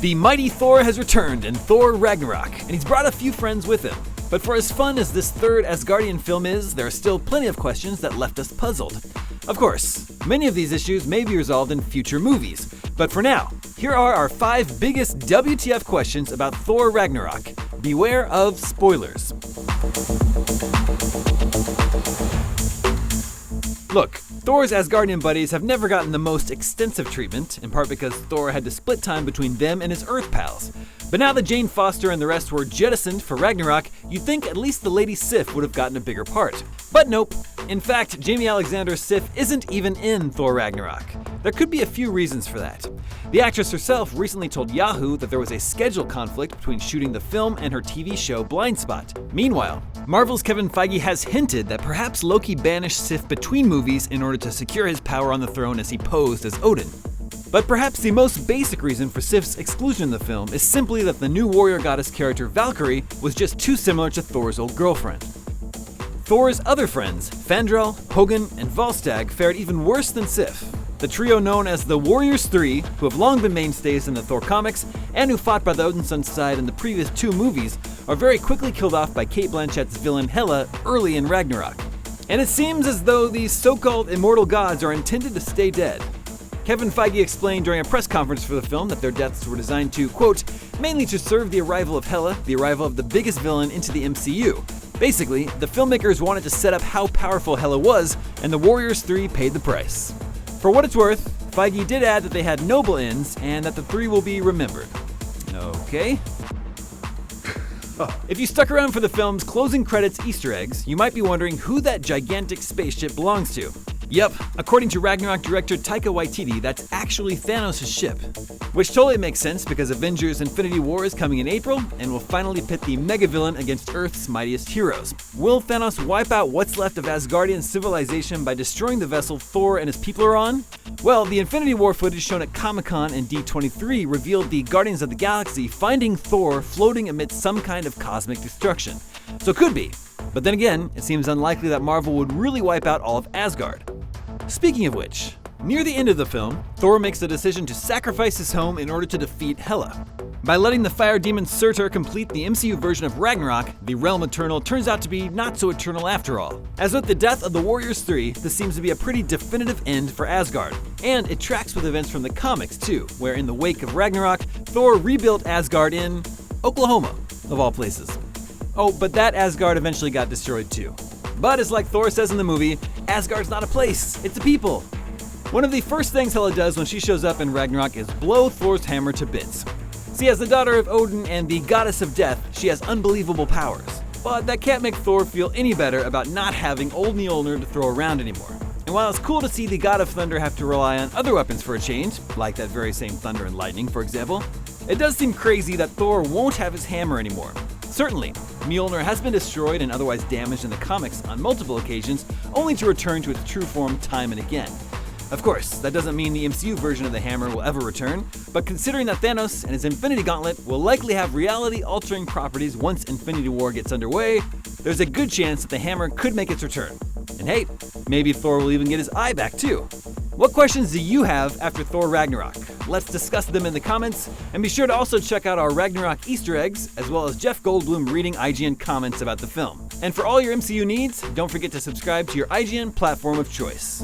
The mighty Thor has returned in Thor Ragnarok, and he's brought a few friends with him. But for as fun as this third Asgardian film is, there are still plenty of questions that left us puzzled. Of course, many of these issues may be resolved in future movies, but for now, here are our 5 biggest WTF questions about Thor Ragnarok. Beware of spoilers. Look, Thor's Asgardian buddies have never gotten the most extensive treatment, in part because Thor had to split time between them and his Earth pals. But now that Jane Foster and the rest were jettisoned for Ragnarok, you'd think at least the Lady Sif would have gotten a bigger part. But nope. In fact, Jamie Alexander Sif isn't even in Thor Ragnarok. There could be a few reasons for that. The actress herself recently told Yahoo that there was a schedule conflict between shooting the film and her TV show Blind Spot. Meanwhile, Marvel's Kevin Feige has hinted that perhaps Loki banished Sif between movies in order to secure his power on the throne as he posed as Odin. But perhaps the most basic reason for Sif's exclusion in the film is simply that the new warrior goddess character Valkyrie was just too similar to Thor's old girlfriend. Thor's other friends, Fandral, Hogun, and Volstagg, fared even worse than Sif. The trio known as the Warriors 3, who have long been mainstays in the Thor comics, and who fought by the Odinson side in the previous 2 movies, are very quickly killed off by Cate Blanchett's villain Hela early in Ragnarok. And it seems as though these so-called immortal gods are intended to stay dead. Kevin Feige explained during a press conference for the film that their deaths were designed to, quote, mainly to serve the arrival of Hela, the arrival of the biggest villain into the MCU. Basically, the filmmakers wanted to set up how powerful Hela was, and the Warriors 3 paid the price. For what it's worth, Feige did add that they had noble ends and that the 3 will be remembered. Okay. If you stuck around for the film's closing credits Easter eggs, you might be wondering who that gigantic spaceship belongs to. Yep, according to Ragnarok director Taika Waititi, that's actually Thanos' ship. Which totally makes sense because Avengers Infinity War is coming in April and will finally pit the mega-villain against Earth's mightiest heroes. Will Thanos wipe out what's left of Asgardian civilization by destroying the vessel Thor and his people are on? Well, the Infinity War footage shown at Comic-Con and D23 revealed the Guardians of the Galaxy finding Thor floating amidst some kind of cosmic destruction. So it could be. But then again, it seems unlikely that Marvel would really wipe out all of Asgard. Speaking of which, near the end of the film, Thor makes the decision to sacrifice his home in order to defeat Hela. By letting the fire demon Surtur complete the MCU version of Ragnarok, the realm eternal turns out to be not so eternal after all. As with the death of the Warriors 3, this seems to be a pretty definitive end for Asgard. And it tracks with events from the comics too, where in the wake of Ragnarok, Thor rebuilt Asgard in Oklahoma, of all places. Oh, but that Asgard eventually got destroyed too. But as like Thor says in the movie, Asgard's not a place, it's a people. One of the first things Hela does when she shows up in Ragnarok is blow Thor's hammer to bits. See, as the daughter of Odin and the goddess of death, she has unbelievable powers. But that can't make Thor feel any better about not having old Mjolnir to throw around anymore. And while it's cool to see the god of thunder have to rely on other weapons for a change, like that very same thunder and lightning for example, it does seem crazy that Thor won't have his hammer anymore. Certainly, Mjolnir has been destroyed and otherwise damaged in the comics on multiple occasions, only to return to its true form time and again. Of course, that doesn't mean the MCU version of the hammer will ever return, but considering that Thanos and his Infinity Gauntlet will likely have reality-altering properties once Infinity War gets underway, there's a good chance that the hammer could make its return. And hey, maybe Thor will even get his eye back too. What questions do you have after Thor Ragnarok? Let's discuss them in the comments, and be sure to also check out our Ragnarok Easter eggs, as well as Jeff Goldblum reading IGN comments about the film. And for all your MCU needs, don't forget to subscribe to your IGN platform of choice.